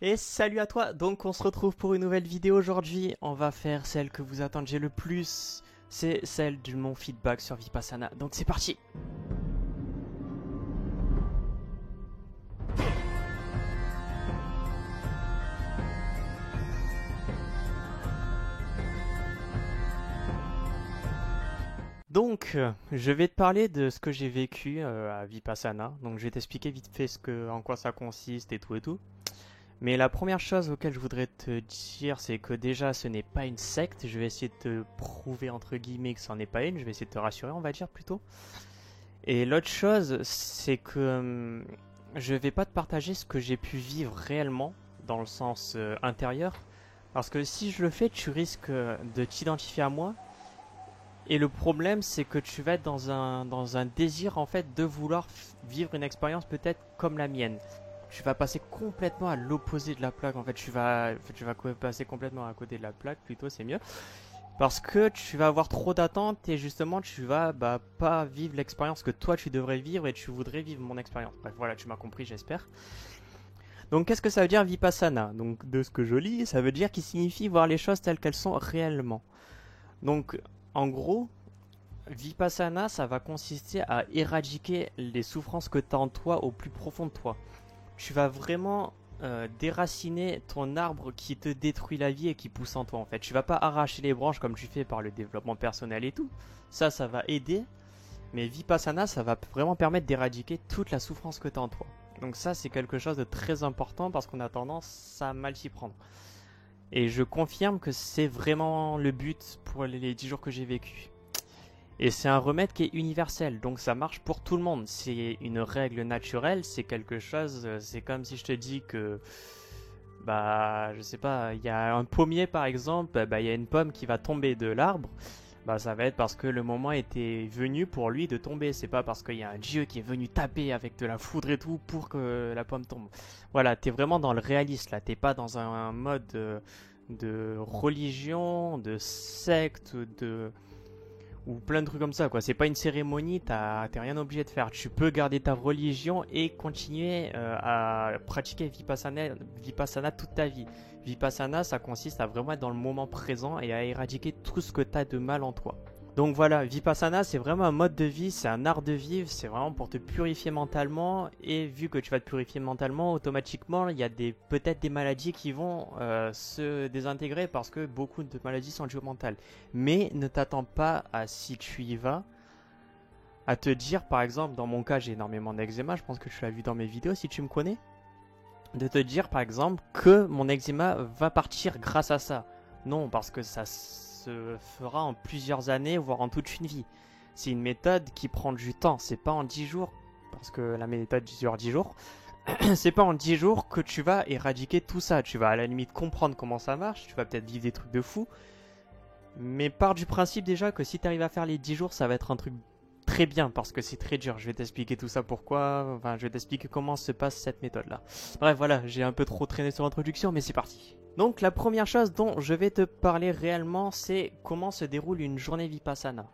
Et salut à toi, donc on se retrouve pour une nouvelle vidéo aujourd'hui. On va faire celle que vous attendiez le plus, c'est celle de mon feedback sur Vipassana. Donc c'est parti. Donc je vais te parler de ce que j'ai vécu à Vipassana. Donc je vais t'expliquer vite fait en quoi ça consiste et tout et tout. Mais la première chose auquel je voudrais te dire, c'est que déjà ce n'est pas une secte. Je vais essayer de te prouver entre guillemets que c'en est pas une. Je vais essayer de te rassurer, on va dire plutôt. Et l'autre chose, c'est que je vais pas te partager ce que j'ai pu vivre réellement dans le sens intérieur, parce que si je le fais, tu risques de t'identifier à moi. Et le problème, c'est que tu vas être dans un désir en fait de vouloir vivre une expérience peut-être comme la mienne. Tu vas passer complètement à l'opposé de la plaque. En fait, tu vas passer complètement à côté de la plaque. Plutôt, c'est mieux. Parce que tu vas avoir trop d'attentes et justement tu vas pas vivre l'expérience que toi tu devrais vivre et tu voudrais vivre mon expérience. Bref, voilà, tu m'as compris, j'espère. Donc qu'est-ce que ça veut dire Vipassana? Donc de ce que je lis, ça veut dire qu'il signifie voir les choses telles qu'elles sont réellement. Donc en gros, Vipassana, ça va consister à éradiquer les souffrances que tu as en toi au plus profond de toi. Tu vas vraiment déraciner ton arbre qui te détruit la vie et qui pousse en toi en fait. Tu vas pas arracher les branches comme tu fais par le développement personnel et tout. Ça va aider. Mais Vipassana, ça va vraiment permettre d'éradiquer toute la souffrance que tu as en toi. Donc ça, c'est quelque chose de très important parce qu'on a tendance à mal s'y prendre. Et je confirme que c'est vraiment le but pour les 10 jours que j'ai vécu. Et c'est un remède qui est universel, donc ça marche pour tout le monde. C'est une règle naturelle, c'est quelque chose, c'est comme si je te dis que, je sais pas, il y a un pommier par exemple, il y a une pomme qui va tomber de l'arbre, ça va être parce que le moment était venu pour lui de tomber. C'est pas parce qu'il y a un dieu qui est venu taper avec de la foudre et tout pour que la pomme tombe. Voilà, t'es vraiment dans le réaliste là, t'es pas dans un mode de religion, de secte, de ou plein de trucs comme ça quoi. C'est pas une cérémonie, t'es rien obligé de faire. Tu peux garder ta religion et continuer à pratiquer Vipassana toute ta vie. Vipassana, ça consiste à vraiment être dans le moment présent et à éradiquer tout ce que t'as de mal en toi. Donc voilà, Vipassana, c'est vraiment un mode de vie, c'est un art de vivre, c'est vraiment pour te purifier mentalement. Et vu que tu vas te purifier mentalement, automatiquement, il y a peut-être des maladies qui vont se désintégrer parce que beaucoup de maladies sont dues au mental. Mais ne t'attends pas à, si tu y vas, à te dire, par exemple, dans mon cas, j'ai énormément d'eczéma, je pense que tu l'as vu dans mes vidéos si tu me connais, de te dire, par exemple, que mon eczéma va partir grâce à ça. Non, parce que ça se fera en plusieurs années, voire en toute une vie. C'est une méthode qui prend du temps, c'est pas en 10 jours, parce que la méthode dure 10 jours, c'est pas en 10 jours que tu vas éradiquer tout ça. Tu vas à la limite comprendre comment ça marche, tu vas peut-être vivre des trucs de fou, mais pars du principe déjà que si tu arrives à faire les 10 jours, ça va être un truc très bien parce que c'est très dur. Je vais t'expliquer tout ça pourquoi, enfin je vais t'expliquer comment se passe cette méthode là. Bref voilà, j'ai un peu trop traîné sur l'introduction mais c'est parti. Donc la première chose dont je vais te parler réellement, c'est comment se déroule une journée Vipassana.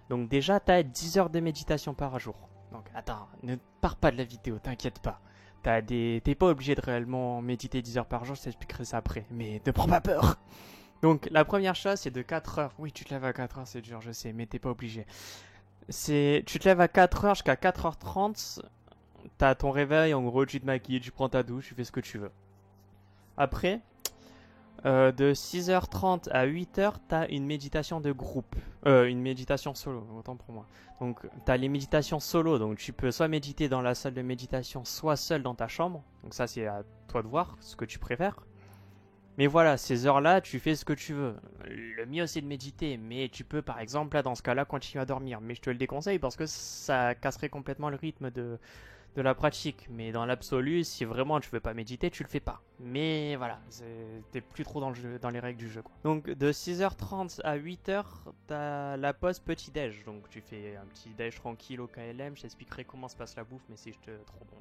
Donc déjà, tu as 10 heures de méditation par jour. Donc attends, ne pars pas de la vidéo, t'inquiète pas. T'es pas obligé de réellement méditer 10 heures par jour, je t'expliquerai ça après. Mais ne prends pas peur. Donc la première chose, c'est de 4 heures. Oui, tu te lèves à 4 heures, c'est dur, je sais, mais t'es pas obligé. Tu te lèves à 4 heures jusqu'à 4h30. T'as ton réveil, en gros, tu te maquilles, tu prends ta douche, tu fais ce que tu veux. Après, de 6h30 à 8h, t'as une méditation de groupe. Une méditation solo, autant pour moi. Donc, t'as les méditations solo. Donc, tu peux soit méditer dans la salle de méditation, soit seul dans ta chambre. Donc, ça, c'est à toi de voir ce que tu préfères. Mais voilà, ces heures-là, tu fais ce que tu veux. Le mieux, c'est de méditer. Mais tu peux, par exemple, là, dans ce cas-là, continuer à dormir. Mais je te le déconseille parce que ça casserait complètement le rythme de la pratique. Mais dans l'absolu, si vraiment tu veux pas méditer, tu le fais pas. Mais voilà, t'es plus trop dans, dans les règles du jeu, quoi. Donc de 6h30 à 8h, t'as la pause petit-déj. Donc tu fais un petit déj tranquille au KLM. Je t'expliquerai comment se passe la bouffe, mais c'est trop bon.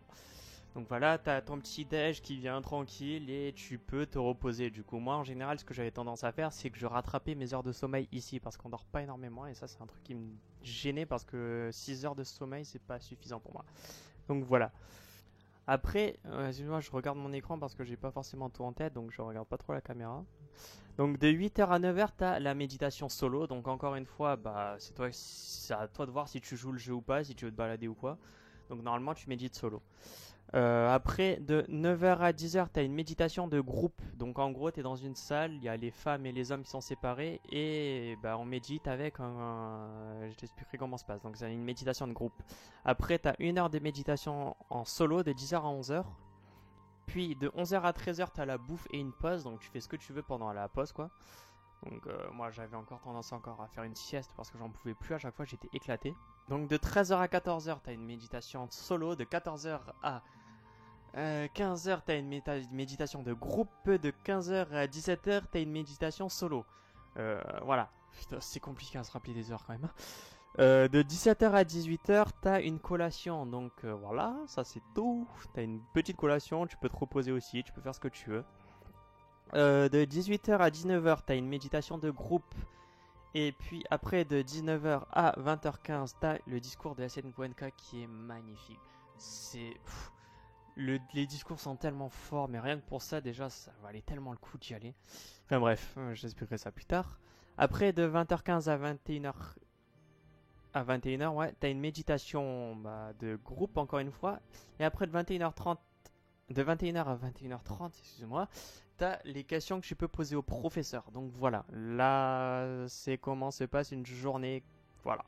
Donc voilà, t'as ton petit déj qui vient tranquille et tu peux te reposer. Du coup, moi en général, ce que j'avais tendance à faire, c'est que je rattrapais mes heures de sommeil ici parce qu'on dort pas énormément et ça, c'est un truc qui me gênait parce que 6 heures de sommeil, c'est pas suffisant pour moi. Donc voilà. Après, excuse-moi, je regarde mon écran parce que j'ai pas forcément tout en tête, donc je regarde pas trop la caméra. Donc de 8h à 9h, tu as la méditation solo. Donc encore une fois, bah, c'est à toi de voir si tu joues le jeu ou pas, si tu veux te balader ou quoi. Donc normalement, tu médites solo. Après, de 9h à 10h, tu as une méditation de groupe. Donc en gros, tu es dans une salle, il y a les femmes et les hommes qui sont séparés. Et bah, on médite avec je t'expliquerai comment ça se passe. Donc c'est une méditation de groupe. Après, tu as 1 heure de méditation en solo de 10h à 11h. Puis de 11h à 13h, tu as la bouffe et une pause. Donc tu fais ce que tu veux pendant la pause, quoi. Donc moi, j'avais encore tendance à faire une sieste parce que j'en pouvais plus. À chaque fois, j'étais éclaté. Donc de 13h à 14h, tu as une méditation solo. De 14h à 15h, tu as une méditation de groupe. De 15h à 17h, tu as une méditation solo. Voilà. Putain, c'est compliqué à se rappeler des heures quand même. De 17h à 18h, tu as une collation. Donc voilà, ça c'est tout. Tu as une petite collation, tu peux te reposer aussi, tu peux faire ce que tu veux. De 18h à 19h, tu as une méditation de groupe. Et puis après, de 19h à 20h15, tu as le discours de SN Goenka qui est magnifique. Les discours sont tellement forts, mais rien que pour ça, déjà, ça valait tellement le coup d'y aller. Enfin bref, j'expliquerai ça plus tard. Après, de 20h15 à 21h, ouais, t'as une méditation de groupe encore une fois. Et après de 21h30, de 21h à 21h30, excuse-moi, t'as les questions que tu peux poser au professeur. Donc voilà, là c'est comment se passe une journée. Voilà.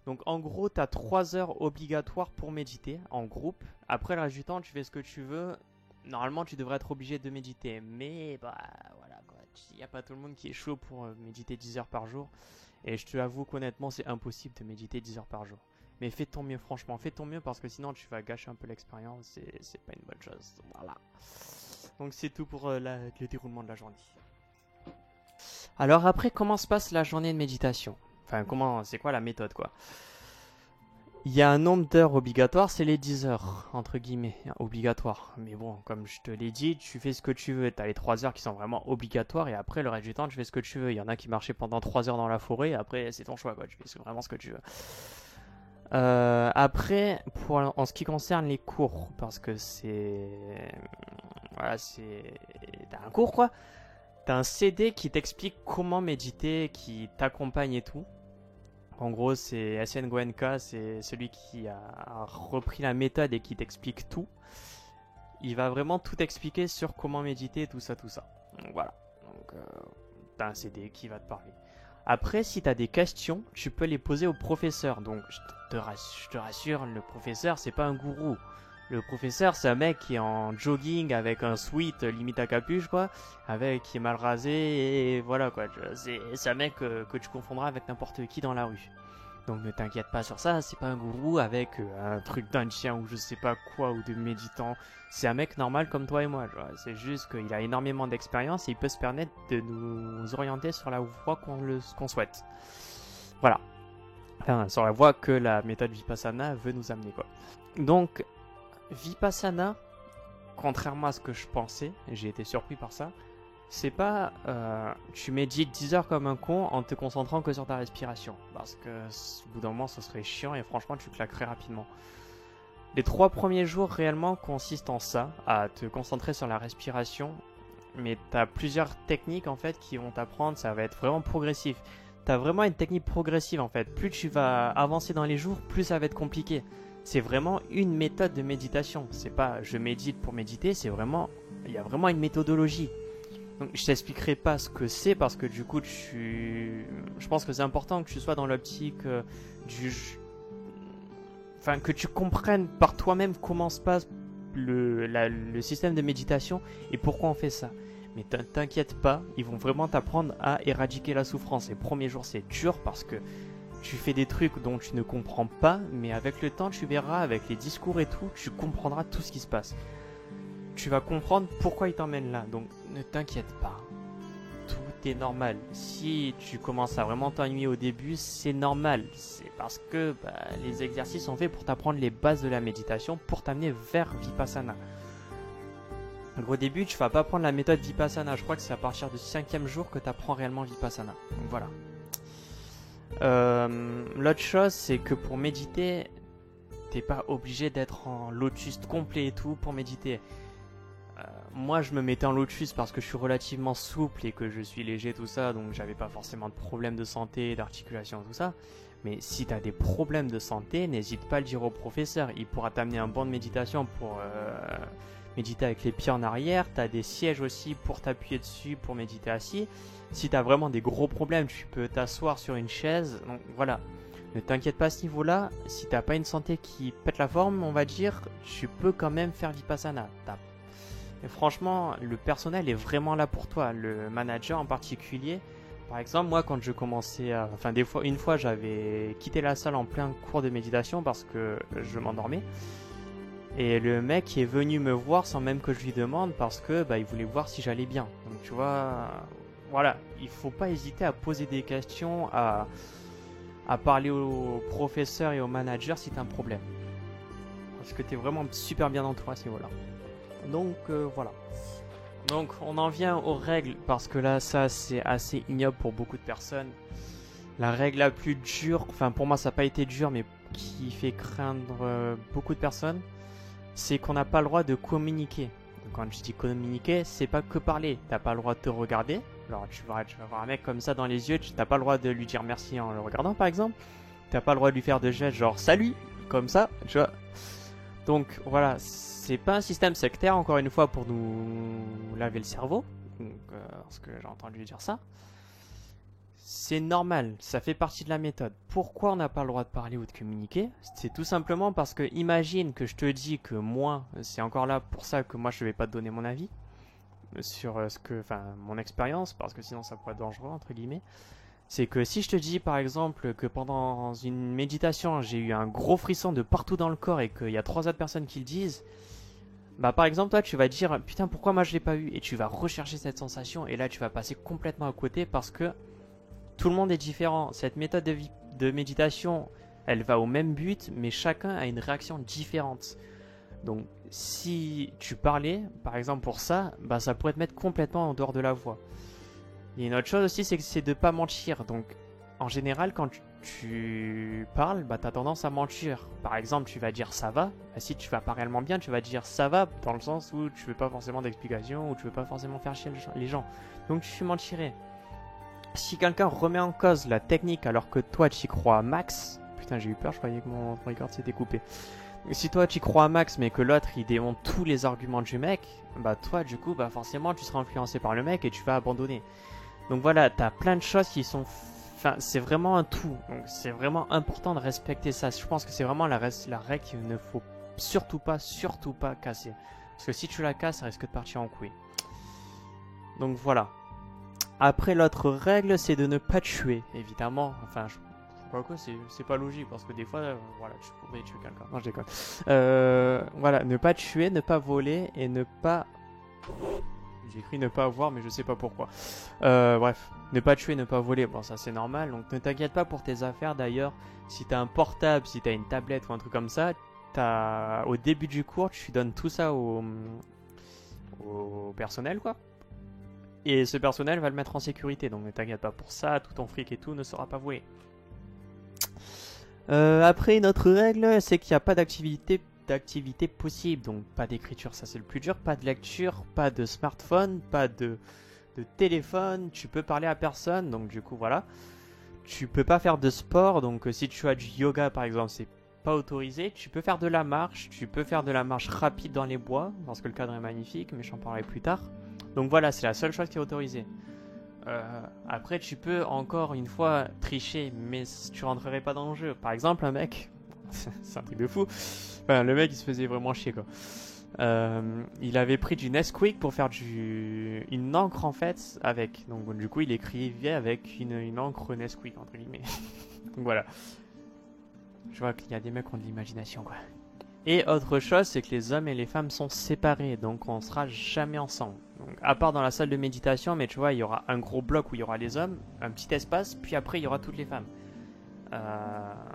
Donc en gros, t'as 3 heures obligatoires pour méditer en groupe. Après le reste du temps, tu fais ce que tu veux. Normalement, tu devrais être obligé de méditer. Mais bah voilà quoi. Il n'y a pas tout le monde qui est chaud pour méditer 10 heures par jour. Et je te avoue qu'honnêtement, c'est impossible de méditer 10 heures par jour. Mais fais ton mieux, franchement, fais ton mieux parce que sinon tu vas gâcher un peu l'expérience et c'est pas une bonne chose. Voilà. Donc c'est tout pour le déroulement de la journée. Alors après, comment se passe la journée de méditation? Enfin, c'est quoi la méthode quoi? Il y a un nombre d'heures obligatoires, c'est les 10 heures, entre guillemets, obligatoires. Mais bon, comme je te l'ai dit, tu fais ce que tu veux. Tu as les 3 heures qui sont vraiment obligatoires et après, le reste du temps, tu fais ce que tu veux. Il y en a qui marchaient pendant 3 heures dans la forêt et après, c'est ton choix, quoi. Tu fais vraiment ce que tu veux. Après, en ce qui concerne les cours, parce que c'est... Voilà, t'as un cours, quoi. T'as un CD qui t'explique comment méditer, qui t'accompagne et tout. En gros, c'est SN Goenka, c'est celui qui a repris la méthode et qui t'explique tout. Il va vraiment tout expliquer sur comment méditer, tout ça, tout ça. Donc voilà. Donc, t'as un CD qui va te parler. Après, si t'as des questions, tu peux les poser au professeur. Donc, je te rassure, le professeur, c'est pas un gourou. Le professeur, c'est un mec qui est en jogging avec un sweat limite à capuche, quoi. Qui est mal rasé, et voilà, quoi. C'est un mec que tu confondras avec n'importe qui dans la rue. Donc ne t'inquiète pas sur ça, c'est pas un gourou avec un truc d'indien ou je sais pas quoi, ou de méditant. C'est un mec normal comme toi et moi, tu vois. C'est juste qu'il a énormément d'expérience et il peut se permettre de nous orienter sur la voie qu'on souhaite. Voilà. Enfin, sur la voie que la méthode Vipassana veut nous amener, quoi. Donc, Vipassana, contrairement à ce que je pensais, j'ai été surpris par ça, c'est pas tu médites 10 heures comme un con en te concentrant que sur ta respiration. Parce que au bout d'un moment, ce serait chiant et franchement, tu claquerais rapidement. Les 3 premiers jours réellement consistent en ça, à te concentrer sur la respiration. Mais t'as plusieurs techniques en fait qui vont t'apprendre, ça va être vraiment progressif. T'as vraiment une technique progressive en fait. Plus tu vas avancer dans les jours, plus ça va être compliqué. C'est vraiment une méthode de méditation. C'est pas je médite pour méditer, c'est vraiment... Il y a vraiment une méthodologie. Donc je t'expliquerai pas ce que c'est parce que du coup je pense que c'est important que tu sois dans l'optique enfin que tu comprennes par toi-même comment se passe le système de méditation et pourquoi on fait ça. Mais t'inquiète pas, ils vont vraiment t'apprendre à éradiquer la souffrance. Les premiers jours c'est dur parce que tu fais des trucs dont tu ne comprends pas, mais avec le temps tu verras, avec les discours et tout, tu comprendras tout ce qui se passe. Tu vas comprendre pourquoi il t'emmène là, donc ne t'inquiète pas. Tout est normal. Si tu commences à vraiment t'ennuyer au début, c'est normal. C'est parce que les exercices sont faits pour t'apprendre les bases de la méditation, pour t'amener vers Vipassana. Donc au début, tu vas pas prendre la méthode Vipassana. Je crois que c'est à partir du 5e jour que tu apprends réellement Vipassana. Donc voilà. L'autre chose, c'est que pour méditer, t'es pas obligé d'être en lotus complet et tout pour méditer. Moi je me mettais en lotus parce que je suis relativement souple et que je suis léger tout ça, donc j'avais pas forcément de problèmes de santé, d'articulation tout ça. Mais si t'as des problèmes de santé, n'hésite pas à le dire au professeur, il pourra t'amener un banc de méditation pour méditer avec les pieds en arrière. T'as des sièges aussi pour t'appuyer dessus pour méditer assis. Si t'as vraiment des gros problèmes, tu peux t'asseoir sur une chaise, donc voilà. Ne t'inquiète pas à ce niveau-là, si t'as pas une santé qui pète la forme, on va dire, tu peux quand même faire Vipassana. Et franchement, le personnel est vraiment là pour toi, le manager en particulier. Par exemple, moi quand je commençais à... Enfin, une fois j'avais quitté la salle en plein cours de méditation parce que je m'endormais. Et le mec est venu me voir sans même que je lui demande parce que il voulait voir si j'allais bien. Donc tu vois, voilà, il faut pas hésiter à poser des questions, à parler au professeur et au manager si tu as un problème. Parce que tu es vraiment super bien entouré à ce niveau-là. Donc voilà. Donc on en vient aux règles parce que là ça c'est assez ignoble pour beaucoup de personnes. La règle la plus dure, enfin pour moi ça n'a pas été dur mais qui fait craindre beaucoup de personnes, c'est qu'on n'a pas le droit de communiquer. Donc, quand je dis communiquer, c'est pas que parler. T'as pas le droit de te regarder. Alors tu vas voir un mec comme ça dans les yeux, t'as pas le droit de lui dire merci en le regardant par exemple. T'as pas le droit de lui faire de gestes genre salut, comme ça, tu vois. Donc voilà, c'est pas un système sectaire encore une fois pour nous laver le cerveau. Donc, parce que j'ai entendu dire ça. C'est normal, ça fait partie de la méthode. Pourquoi on n'a pas le droit de parler ou de communiquer? C'est tout simplement parce que imagine que je te dis que moi, c'est encore là pour ça que moi je vais pas te donner mon avis sur mon expérience, parce que sinon ça pourrait être dangereux entre guillemets. C'est que si je te dis par exemple que pendant une méditation j'ai eu un gros frisson de partout dans le corps et qu'il y a 3 autres personnes qui le disent, par exemple toi tu vas dire putain pourquoi moi je l'ai pas eu, et tu vas rechercher cette sensation et là tu vas passer complètement à côté parce que tout le monde est différent. Cette méthode de méditation, elle va au même but, mais chacun a une réaction différente. Donc, si tu parlais, par exemple pour ça, ça pourrait te mettre complètement en dehors de la voie. Il y a une autre chose aussi, c'est de ne pas mentir. Donc, en général, quand tu parles, tu as tendance à mentir. Par exemple, tu vas dire ça va. Si tu vas pas réellement bien, tu vas dire ça va, dans le sens où tu veux pas forcément d'explication, ou tu veux pas forcément faire chier les gens. Donc, tu mentirais. Si quelqu'un remet en cause la technique alors que toi tu y crois à max, putain j'ai eu peur, je croyais que mon record s'était coupé. Si toi tu y crois à max mais que l'autre il démonte tous les arguments du mec, toi du coup forcément tu seras influencé par le mec et tu vas abandonner. Donc voilà, t'as plein de choses qui sont... Enfin c'est vraiment un tout, donc c'est vraiment important de respecter ça. Je pense que c'est vraiment la règle qu'il ne faut surtout pas casser. Parce que si tu la casses, ça risque de partir en couille. Donc voilà. Après, l'autre règle, c'est de ne pas tuer, évidemment. Enfin, c'est pas logique, parce que des fois, tu pourrais tuer quelqu'un. Non, je déconne. Voilà, ne pas tuer, ne pas voler, et ne pas... J'ai écrit ne pas avoir, mais je sais pas pourquoi. Bref, ne pas tuer, ne pas voler, bon, ça c'est normal. Donc, ne t'inquiète pas pour tes affaires, d'ailleurs. Si t'as un portable, si t'as une tablette ou un truc comme ça, au début du cours, tu donnes tout ça au personnel, quoi. Et ce personnel va le mettre en sécurité, donc ne t'inquiète pas pour ça, tout ton fric et tout ne sera pas voué. Après, une autre règle, c'est qu'il n'y a pas d'activité possible, donc pas d'écriture, ça c'est le plus dur, pas de lecture, pas de smartphone, pas de téléphone, tu peux parler à personne, donc du coup voilà. Tu peux pas faire de sport, donc si tu as du yoga par exemple, c'est pas autorisé. Tu peux faire de la marche rapide dans les bois, parce que le cadre est magnifique, mais j'en parlerai plus tard. Donc voilà, c'est la seule chose qui est autorisée. Après, tu peux encore une fois tricher, mais tu rentrerais pas dans le jeu. Par exemple, un mec, c'est un truc de fou. Enfin, le mec, il se faisait vraiment chier, quoi. Il avait pris du Nesquik pour faire une encre en fait avec. Donc du coup, il écrivait avec une encre Nesquik entre guillemets. Donc voilà. Je vois qu'il y a des mecs qui ont de l'imagination, quoi. Et autre chose, c'est que les hommes et les femmes sont séparés, donc on sera jamais ensemble. Donc, à part dans la salle de méditation, mais tu vois, il y aura un gros bloc où il y aura les hommes, un petit espace, puis après il y aura toutes les femmes.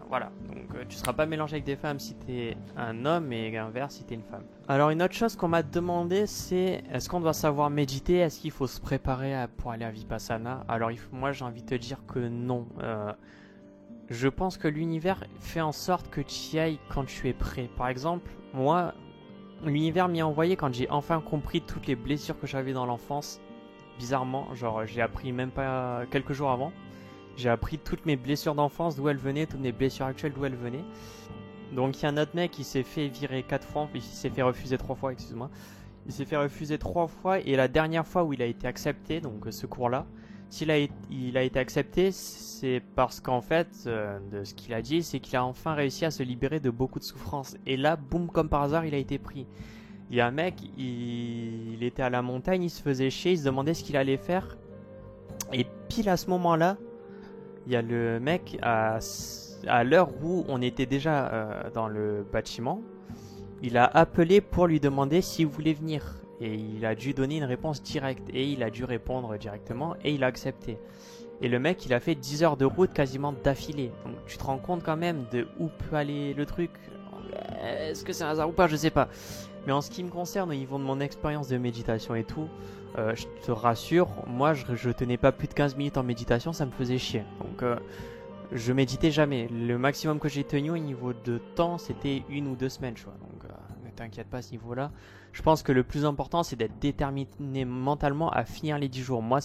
Voilà, donc tu seras pas mélangé avec des femmes si t'es un homme et inverse si t'es une femme. Alors une autre chose qu'on m'a demandé, c'est est-ce qu'on doit savoir méditer, est-ce qu'il faut se préparer pour aller à Vipassana? Alors moi j'ai envie de te dire que non. je pense que l'univers fait en sorte que tu y ailles quand tu es prêt. Par exemple, moi, l'univers m'y a envoyé quand j'ai enfin compris toutes les blessures que j'avais dans l'enfance. Bizarrement, genre j'ai appris même pas quelques jours avant. J'ai appris toutes mes blessures d'enfance, d'où elles venaient, toutes mes blessures actuelles, d'où elles venaient. Donc il y a un autre mec qui s'est fait virer 4 fois, il s'est fait refuser 3 fois, excuse-moi. Il s'est fait refuser 3 fois et la dernière fois où il a été accepté, donc ce cours-là, il a été accepté, c'est parce qu'en fait, de ce qu'il a dit, c'est qu'il a enfin réussi à se libérer de beaucoup de souffrances. Et là, boum, comme par hasard, il a été pris. Il y a un mec, il était à la montagne, il se faisait chier, il se demandait ce qu'il allait faire. Et pile à ce moment-là, il y a le mec, à l'heure où on était déjà dans le bâtiment, il a appelé pour lui demander s'il voulait venir. Et il a dû donner une réponse directe. Et il a dû répondre directement et il a accepté. Et le mec, il a fait 10 heures de route quasiment d'affilée. Donc tu te rends compte quand même de où peut aller le truc. Est-ce que c'est un hasard ou pas? Je sais pas. Mais en ce qui me concerne, au niveau de mon expérience de méditation et tout, je te rassure, moi je tenais pas plus de 15 minutes en méditation, ça me faisait chier. Donc je méditais jamais. Le maximum que j'ai tenu au niveau de temps, c'était 1 ou 2 semaines, tu vois. Donc ne t'inquiète pas à ce niveau-là. Je pense que le plus important, c'est d'être déterminé mentalement à finir les 10 jours. Moi,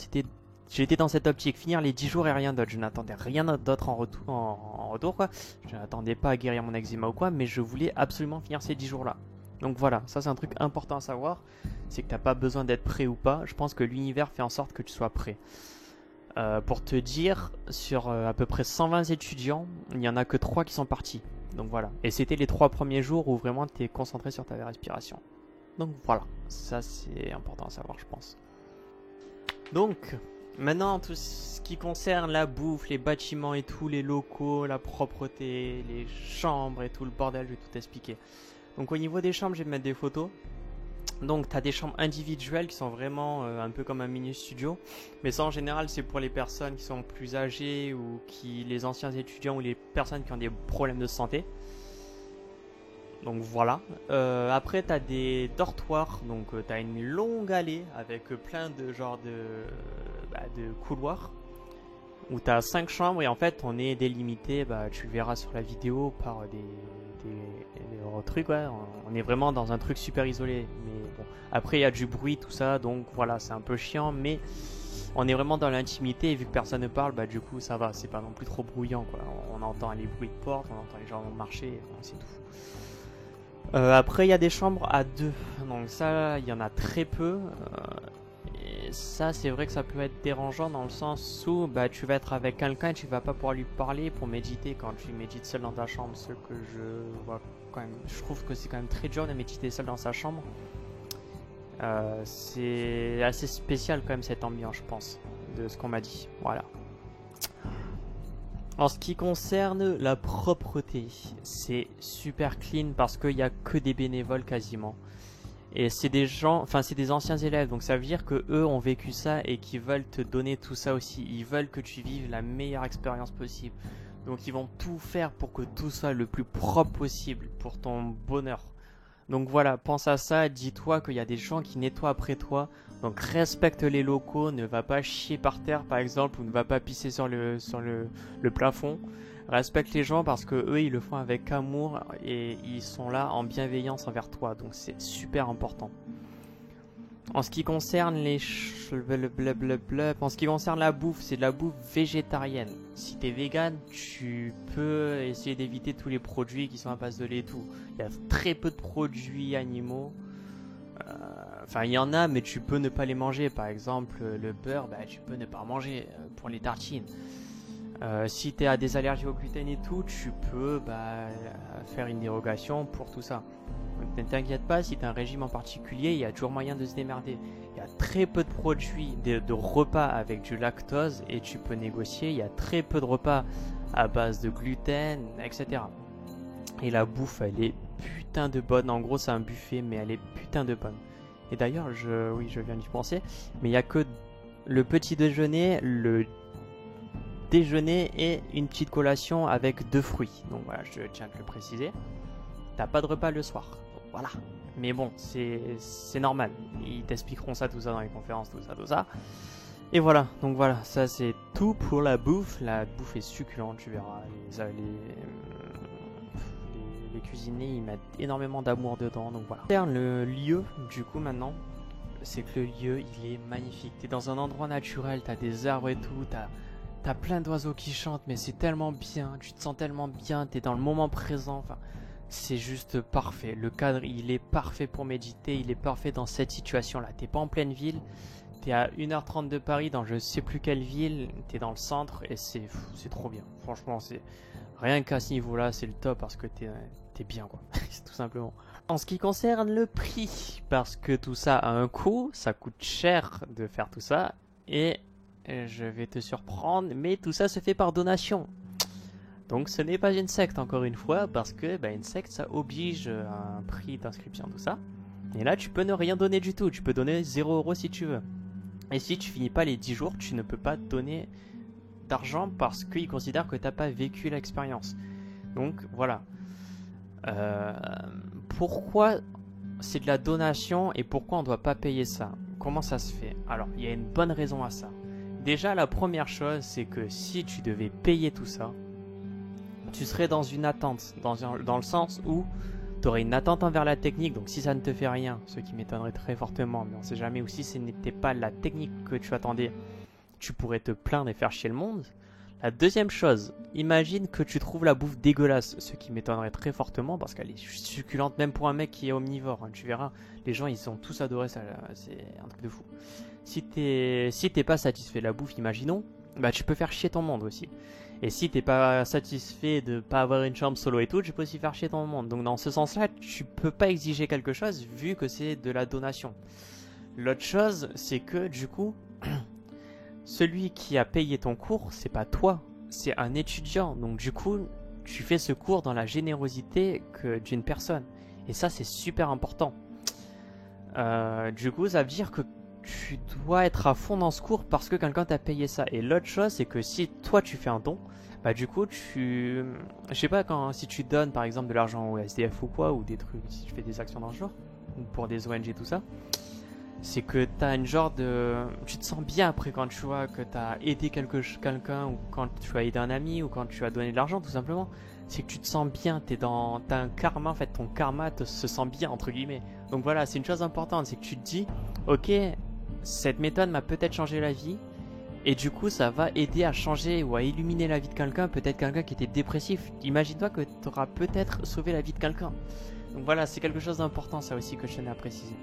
j'étais dans cette optique, finir les 10 jours et rien d'autre. Je n'attendais rien d'autre en retour, quoi. Je n'attendais pas à guérir mon eczéma ou quoi, mais je voulais absolument finir ces 10 jours-là. Donc voilà, ça c'est un truc important à savoir, c'est que t'as pas besoin d'être prêt ou pas. Je pense que l'univers fait en sorte que tu sois prêt. Pour te dire, sur à peu près 120 étudiants, il n'y en a que 3 qui sont partis. Donc voilà, et c'était les 3 premiers jours où vraiment tu es concentré sur ta respiration. Donc voilà, ça c'est important à savoir, je pense. Donc, maintenant tout ce qui concerne la bouffe, les bâtiments et tout, les locaux, la propreté, les chambres et tout le bordel, je vais tout expliquer. Donc au niveau des chambres, je vais mettre des photos. Donc tu as des chambres individuelles qui sont vraiment un peu comme un mini studio. Mais ça en général c'est pour les personnes qui sont plus âgées ou les anciens étudiants ou les personnes qui ont des problèmes de santé. Donc voilà. Après tu as des dortoirs. Donc tu as une longue allée avec plein de genres de couloirs. Où tu as 5 chambres et en fait on est délimité, tu le verras sur la vidéo, par des trucs, ouais. On est vraiment dans un truc super isolé. Mais bon, après il y a du bruit, tout ça, donc voilà, c'est un peu chiant, mais on est vraiment dans l'intimité et vu que personne ne parle, du coup ça va, c'est pas non plus trop bruyant, quoi. On entend les bruits de porte, on entend les gens marcher, c'est tout. Après il y a des chambres à 2, donc ça il y en a très peu. Et ça c'est vrai que ça peut être dérangeant dans le sens où tu vas être avec quelqu'un et tu vas pas pouvoir lui parler pour méditer quand tu médites seul dans ta chambre. Ce que je vois quand même, je trouve que c'est quand même très dur de méditer seul dans sa chambre. C'est assez spécial quand même cette ambiance, je pense, de ce qu'on m'a dit. Voilà. En ce qui concerne la propreté, c'est super clean parce qu'il n'y a que des bénévoles quasiment. Et c'est des gens, enfin c'est des anciens élèves, donc ça veut dire que eux ont vécu ça et qu'ils veulent te donner tout ça aussi. Ils veulent que tu vives la meilleure expérience possible. Donc ils vont tout faire pour que tout soit le plus propre possible pour ton bonheur. Donc voilà, pense à ça, dis-toi qu'il y a des gens qui nettoient après toi. Donc respecte les locaux, ne va pas chier par terre par exemple, ou ne va pas pisser sur le plafond. Respecte les gens parce que eux ils le font avec amour et ils sont là en bienveillance envers toi, donc c'est super important. En ce qui concerne en ce qui concerne la bouffe, c'est de la bouffe végétarienne. Si t'es vegan, tu peux essayer d'éviter tous les produits qui sont à base de lait et tout. Il y a très peu de produits animaux. Enfin, il y en a, mais tu peux ne pas les manger. Par exemple, le beurre, tu peux ne pas en manger pour les tartines. Si tu as des allergies au gluten et tout, tu peux faire une dérogation pour tout ça. Donc ne t'inquiète pas, si tu as un régime en particulier, il y a toujours moyen de se démerder. Il y a très peu de produits, de repas avec du lactose et tu peux négocier. Il y a très peu de repas à base de gluten, etc. Et la bouffe, elle est putain de bonne. En gros, c'est un buffet, mais elle est putain de bonne. Et d'ailleurs, je viens d'y penser, mais il n'y a que le petit déjeuner, le déjeuner et une petite collation avec 2 fruits. Donc voilà, je tiens à te le préciser. T'as pas de repas le soir. Donc, voilà. Mais bon, c'est normal. Ils t'expliqueront ça, tout ça dans les conférences, tout ça. Et voilà, donc voilà, ça c'est tout pour la bouffe. La bouffe est succulente, tu verras. Les cuisiniers, ils mettent énormément d'amour dedans, donc voilà. Le lieu, du coup, maintenant, c'est que le lieu, il est magnifique. T'es dans un endroit naturel, t'as des arbres et tout, t'as plein d'oiseaux qui chantent, mais c'est tellement bien, tu te sens tellement bien, t'es dans le moment présent, enfin, c'est juste parfait. Le cadre, il est parfait pour méditer, il est parfait dans cette situation-là. T'es pas en pleine ville, t'es à 1h30 de Paris, dans je sais plus quelle ville, t'es dans le centre, et c'est trop bien. Franchement, c'est rien qu'à ce niveau-là, c'est le top, parce que t'es bien, quoi, c'est tout simplement. En ce qui concerne le prix, parce que tout ça a un coût, ça coûte cher de faire tout ça, et je vais te surprendre, mais tout ça se fait par donation. Donc ce n'est pas une secte encore une fois, parce que une secte ça oblige à un prix d'inscription, tout ça. Et là tu peux ne rien donner du tout, tu peux donner 0 € si tu veux. Et si tu finis pas les 10 jours, tu ne peux pas donner d'argent parce qu'ils considèrent que tu n'as pas vécu l'expérience. Donc voilà. Pourquoi c'est de la donation et pourquoi on ne doit pas payer ça? Comment ça se fait? Alors, il y a une bonne raison à ça. Déjà, la première chose, c'est que si tu devais payer tout ça, tu serais dans une attente, dans le sens où tu aurais une attente envers la technique, donc si ça ne te fait rien, ce qui m'étonnerait très fortement, mais on ne sait jamais, ou si ce n'était pas la technique que tu attendais, tu pourrais te plaindre et faire chier le monde. La deuxième chose, imagine que tu trouves la bouffe dégueulasse, ce qui m'étonnerait très fortement parce qu'elle est succulente même pour un mec qui est omnivore, hein, tu verras, les gens ils ont tous adoré ça, c'est un truc de fou. Si t'es pas satisfait de la bouffe, imaginons, tu peux faire chier ton monde aussi. Et si t'es pas satisfait de pas avoir une chambre solo et tout, tu peux aussi faire chier ton monde. Donc dans ce sens-là, tu peux pas exiger quelque chose vu que c'est de la donation. L'autre chose, c'est que du coup, celui qui a payé ton cours, c'est pas toi, c'est un étudiant. Donc du coup, tu fais ce cours dans la générosité d'une personne. Et ça, c'est super important. Du coup, ça veut dire que tu dois être à fond dans ce cours parce que quelqu'un t'a payé ça. Et l'autre chose, c'est que si toi tu fais un don, du coup, je sais pas, si tu donnes par exemple de l'argent au SDF ou quoi, ou des trucs, si tu fais des actions dans le genre, ou pour des ONG, tout ça, c'est que t'as une genre de... Tu te sens bien après quand tu vois que t'as aidé quelqu'un, ou quand tu as aidé un ami, ou quand tu as donné de l'argent, tout simplement. C'est que tu te sens bien, t'as un karma, en fait, ton karma se sent bien, entre guillemets. Donc voilà, c'est une chose importante, c'est que tu te dis, ok, cette méthode m'a peut-être changé la vie, et du coup ça va aider à changer ou à illuminer la vie de quelqu'un, peut-être quelqu'un qui était dépressif. Imagine-toi que tu auras peut-être sauvé la vie de quelqu'un. Donc voilà, c'est quelque chose d'important ça aussi que je tenais à préciser.